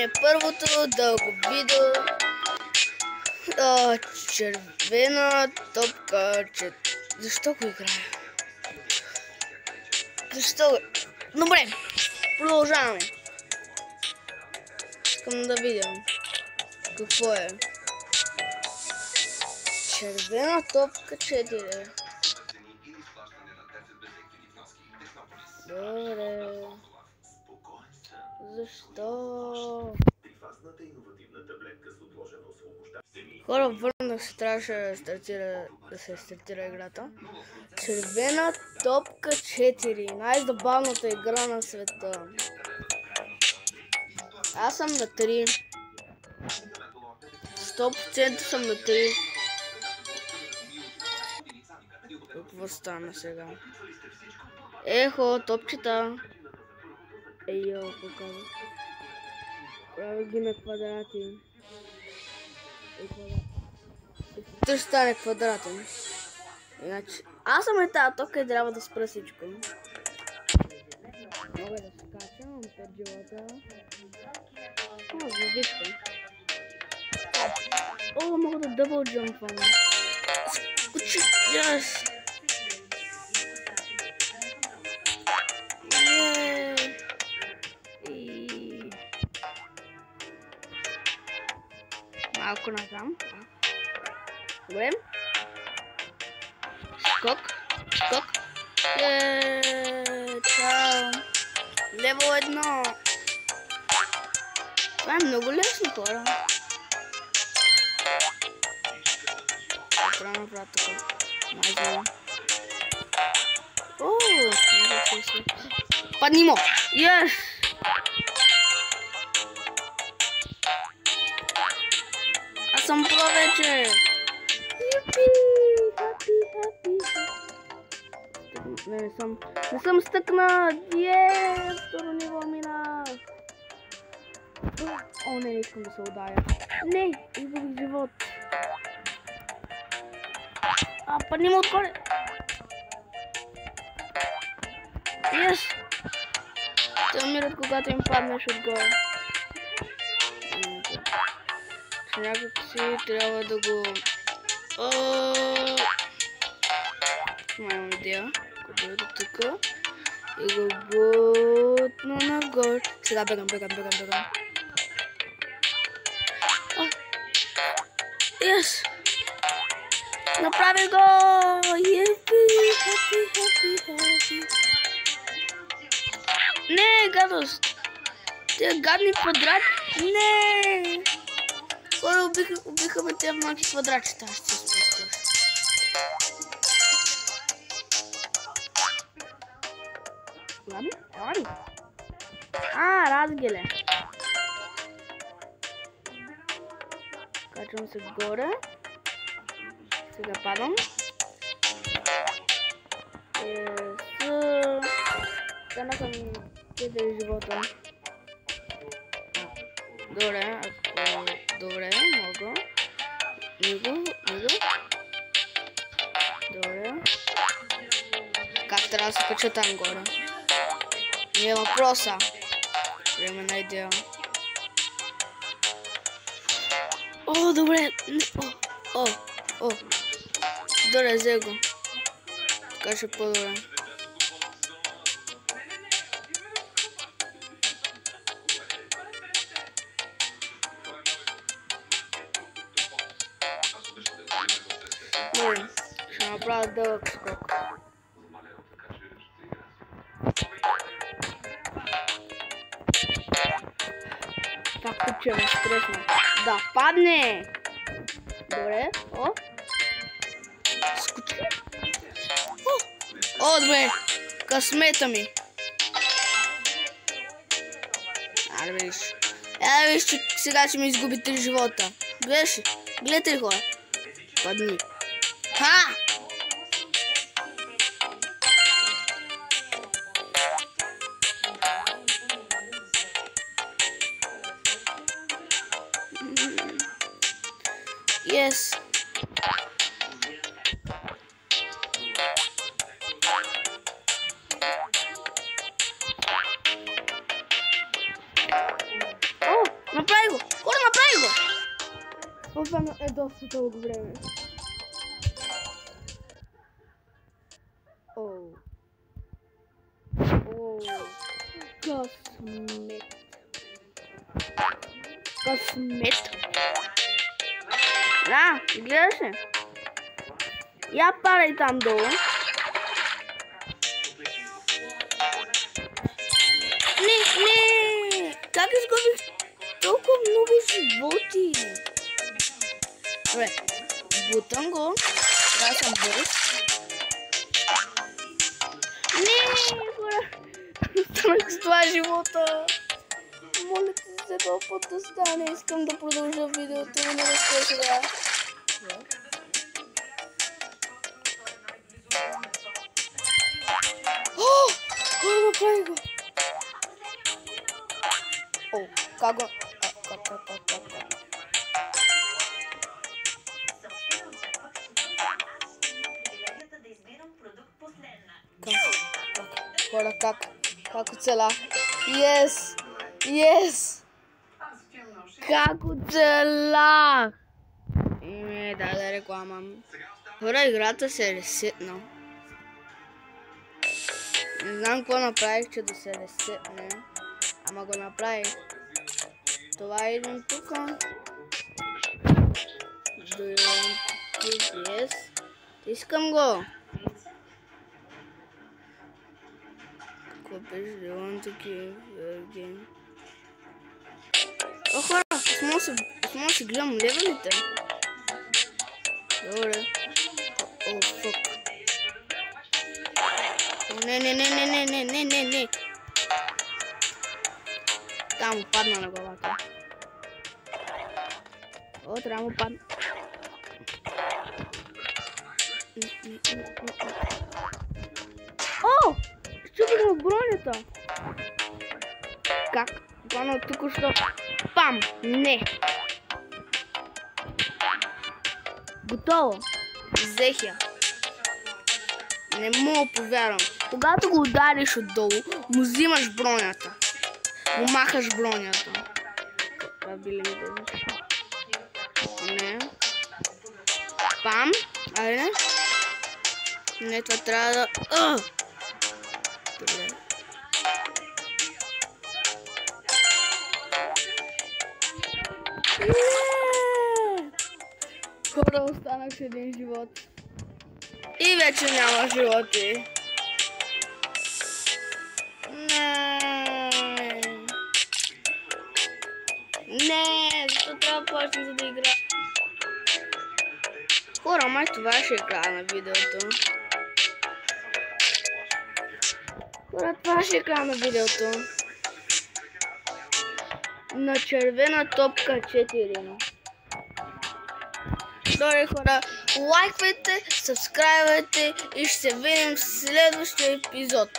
е първото дълго видео. Червена топка. Защо го играя? Защо? Добре, продължаваме. Искам да видя какво е. Червена топка 4. Добре. Защо? Хора, върнах се, трябваше да се стартира играта. Червена топка 4. Най-забавната игра на света. Аз съм на 3. 100% съм на 3. Какво стана сега? Ехо, топчета. Ейо, показва. Прави ги на квадрати. Той ще стане квадратен. Иначе, аз съм тази топка и трябва да спра всичко. Мога да скачам, имам 5 живота. О, звездичка. О, мога да дъбъл джампвам. Скочи, yes. Малко назам. Добре. Скок. Скок. Чао. Левел 1. Това е много лесно, хора. Трябва направя така. Майзо. О, падни му. Yes. Аз съм про вече. Не съм стъкнат. Второ ниво минах. О, не искам да се ударя. Не, изгубих живот. Падни му отгоре. Yes. Те умират, когато им паднеш отгоре. Някак си трябва да го... Имам идея. Го дойда тук. И го бутна нагоре. Сега бегам. Yes! Направи го! Happy. Не, гадост! Те гадни квадрати. Не! Хора, убиха ме тези малки квадратчета. Аз ще се спустя. Ладно? Разгеле. Качвам се горе. Сега падам. Стана съм 4 живота. Добре, мога. Него. Добре. Как трябва да се кача там горе? Не е въпроса. Време на идея. О, добре. Добре, взе го. Така ще по-добре. Добре, ще направя дълъг скок. Това купче ме стресна. Да падне! Добре, скочи. Добре, късмета ми. Да виж, че сега ще ми изгуби 3 живота. Гледайте ли, хора? Падни. Yes. Особено е доста дълго време. Оу. Късмет. Късмет. Да, гледаш ли? Я падай там долу. Не! Как изгубих толкова много животи? Добре, бутам го. Трябва съм бърз. Не, хора! Станах с това живота. Моля ти се този път да стане. Искам да продължа видеото, но не разкажа сега. Хора, направи го! О, как го? Как? Хора, как оцелях? Yes! Как оцелях? Да реклама. Хора, играта се е ресетна. Не знам какво направих, че да се ресетне. Ама го направих. Това идвам тук. Yes. Искам го. Какво беше? Do you want to give your game? О, хора, аз мога да си гледам левелите. Добре. О, фък. Не. Там му падна на главата. О, трябва му падна. О! Щупих му бронята. Как? Буквално току-що. Пам! Не! Готово. Взех я. Не мога повярвам. Когато го удариш отдолу, му взимаш бронята. Му махаш бронята. Това били ми да не. Пам. Айде. Не, това трябва да... Добре. Хора, останах с един живот. И вече няма животи. Не, защо трябва да плащам за да игра? Хора, май това ще е края на видеото. Хора, това ще е края на видеото. На червена топка 4. Добре, хора, лайквайте, сабскрайбвайте и ще се видим в следващия епизод.